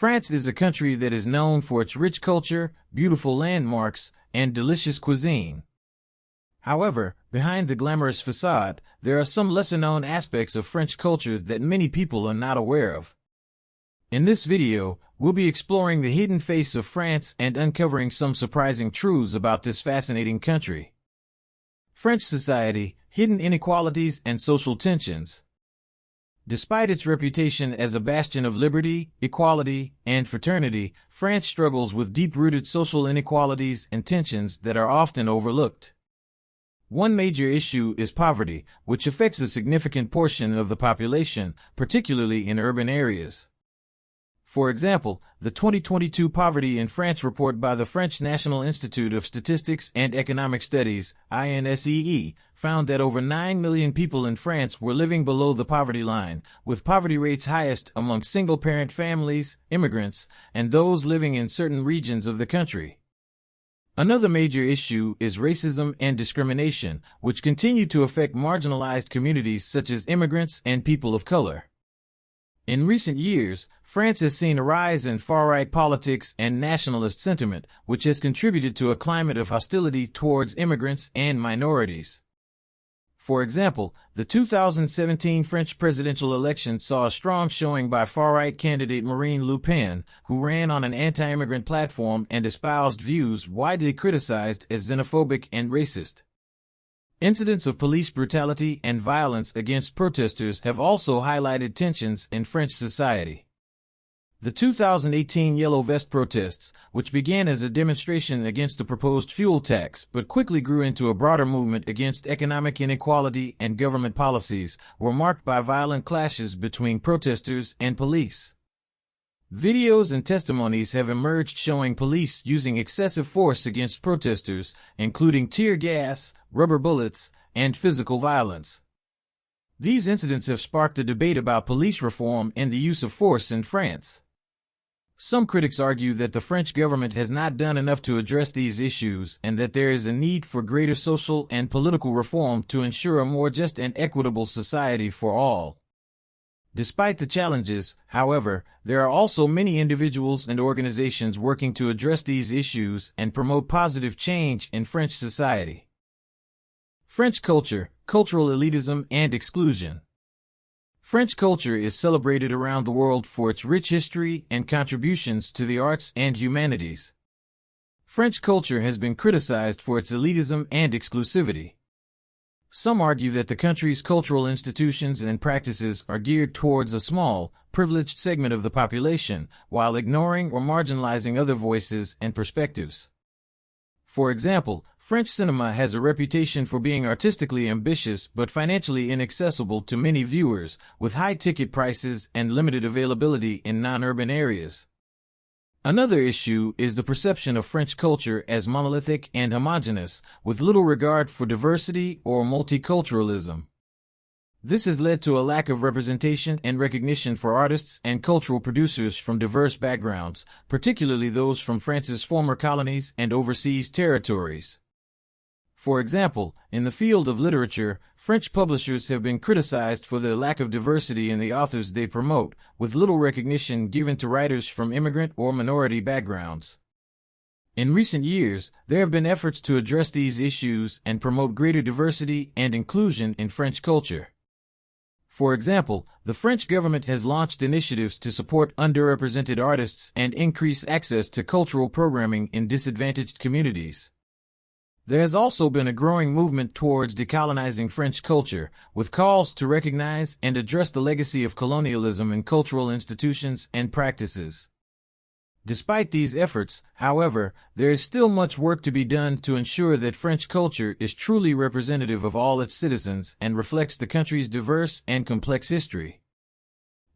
France is a country that is known for its rich culture, beautiful landmarks, and delicious cuisine. However, behind the glamorous facade, there are some lesser-known aspects of French culture that many people are not aware of. In this video, we'll be exploring the hidden face of France and uncovering some surprising truths about this fascinating country. French society, hidden inequalities and social tensions. Despite its reputation as a bastion of liberty, equality, and fraternity, France struggles with deep-rooted social inequalities and tensions that are often overlooked. One major issue is poverty, which affects a significant portion of the population, particularly in urban areas. For example, the 2022 Poverty in France report by the French National Institute of Statistics and Economic Studies, INSEE, found that over 9 million people in France were living below the poverty line, with poverty rates highest among single-parent families, immigrants, and those living in certain regions of the country. Another major issue is racism and discrimination, which continue to affect marginalized communities such as immigrants and people of color. In recent years, France has seen a rise in far-right politics and nationalist sentiment, which has contributed to a climate of hostility towards immigrants and minorities. For example, the 2017 French presidential election saw a strong showing by far-right candidate Marine Le Pen, who ran on an anti-immigrant platform and espoused views widely criticized as xenophobic and racist. Incidents of police brutality and violence against protesters have also highlighted tensions in French society. The 2018 Yellow Vest protests, which began as a demonstration against the proposed fuel tax but quickly grew into a broader movement against economic inequality and government policies, were marked by violent clashes between protesters and police. Videos and testimonies have emerged showing police using excessive force against protesters, including tear gas, rubber bullets, and physical violence. These incidents have sparked a debate about police reform and the use of force in France. Some critics argue that the French government has not done enough to address these issues and that there is a need for greater social and political reform to ensure a more just and equitable society for all. Despite the challenges, however, there are also many individuals and organizations working to address these issues and promote positive change in French society. French culture, cultural elitism and exclusion. French culture is celebrated around the world for its rich history and contributions to the arts and humanities. French culture has been criticized for its elitism and exclusivity. Some argue that the country's cultural institutions and practices are geared towards a small, privileged segment of the population, while ignoring or marginalizing other voices and perspectives. For example, French cinema has a reputation for being artistically ambitious but financially inaccessible to many viewers, with high ticket prices and limited availability in non-urban areas. Another issue is the perception of French culture as monolithic and homogeneous, with little regard for diversity or multiculturalism. This has led to a lack of representation and recognition for artists and cultural producers from diverse backgrounds, particularly those from France's former colonies and overseas territories. For example, in the field of literature, French publishers have been criticized for their lack of diversity in the authors they promote, with little recognition given to writers from immigrant or minority backgrounds. In recent years, there have been efforts to address these issues and promote greater diversity and inclusion in French culture. For example, the French government has launched initiatives to support underrepresented artists and increase access to cultural programming in disadvantaged communities. There has also been a growing movement towards decolonizing French culture, with calls to recognize and address the legacy of colonialism in cultural institutions and practices. Despite these efforts, however, there is still much work to be done to ensure that French culture is truly representative of all its citizens and reflects the country's diverse and complex history.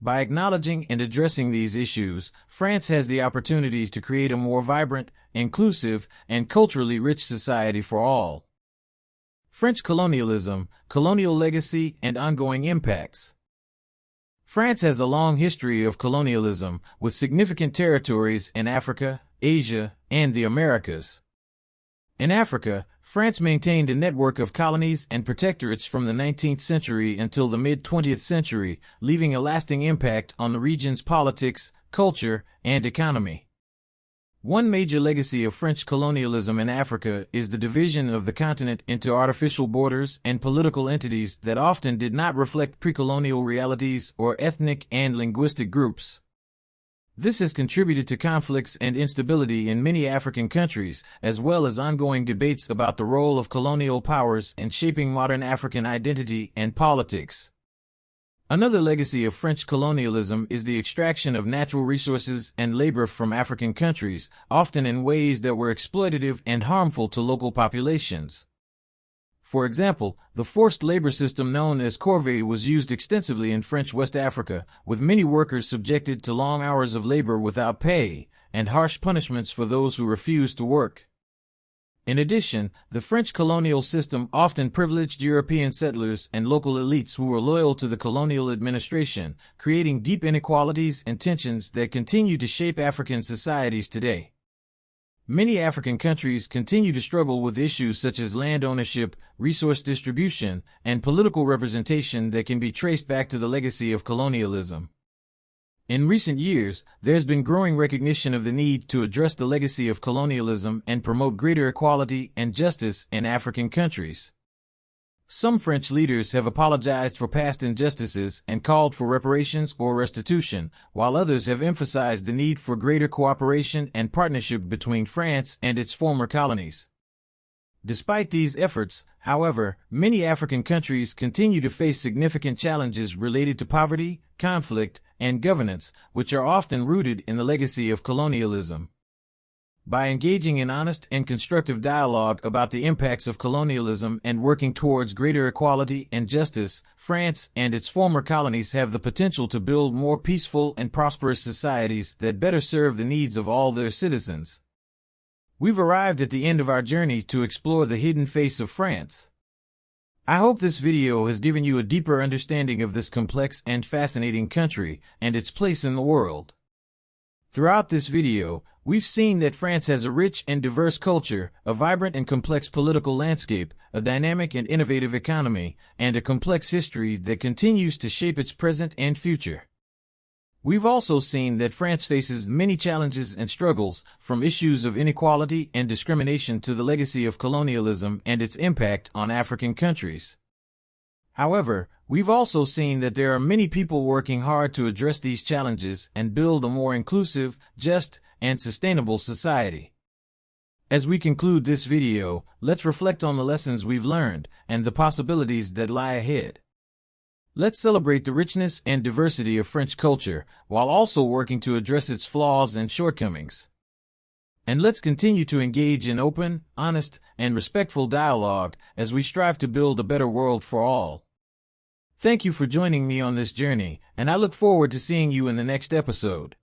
By acknowledging and addressing these issues, France has the opportunity to create a more vibrant, inclusive, and culturally rich society for all. French colonialism, colonial legacy, and ongoing impacts. France has a long history of colonialism, with significant territories in Africa, Asia, and the Americas. In Africa, France maintained a network of colonies and protectorates from the 19th century until the mid-20th century, leaving a lasting impact on the region's politics, culture, and economy. One major legacy of French colonialism in Africa is the division of the continent into artificial borders and political entities that often did not reflect pre-colonial realities or ethnic and linguistic groups. This has contributed to conflicts and instability in many African countries, as well as ongoing debates about the role of colonial powers in shaping modern African identity and politics. Another legacy of French colonialism is the extraction of natural resources and labor from African countries, often in ways that were exploitative and harmful to local populations. For example, the forced labor system known as corvée was used extensively in French West Africa, with many workers subjected to long hours of labor without pay, and harsh punishments for those who refused to work. In addition, the French colonial system often privileged European settlers and local elites who were loyal to the colonial administration, creating deep inequalities and tensions that continue to shape African societies today. Many African countries continue to struggle with issues such as land ownership, resource distribution, and political representation that can be traced back to the legacy of colonialism. In recent years, there has been growing recognition of the need to address the legacy of colonialism and promote greater equality and justice in African countries. Some French leaders have apologized for past injustices and called for reparations or restitution, while others have emphasized the need for greater cooperation and partnership between France and its former colonies. Despite these efforts, however, many African countries continue to face significant challenges related to poverty, conflict, and governance, which are often rooted in the legacy of colonialism. By engaging in honest and constructive dialogue about the impacts of colonialism and working towards greater equality and justice, France and its former colonies have the potential to build more peaceful and prosperous societies that better serve the needs of all their citizens. We've arrived at the end of our journey to explore the hidden face of France. I hope this video has given you a deeper understanding of this complex and fascinating country and its place in the world. Throughout this video, we've seen that France has a rich and diverse culture, a vibrant and complex political landscape, a dynamic and innovative economy, and a complex history that continues to shape its present and future. We've also seen that France faces many challenges and struggles, from issues of inequality and discrimination to the legacy of colonialism and its impact on African countries. However, we've also seen that there are many people working hard to address these challenges and build a more inclusive, just, and sustainable society. As we conclude this video, let's reflect on the lessons we've learned and the possibilities that lie ahead. Let's celebrate the richness and diversity of French culture, while also working to address its flaws and shortcomings. And let's continue to engage in open, honest, and respectful dialogue as we strive to build a better world for all. Thank you for joining me on this journey, and I look forward to seeing you in the next episode.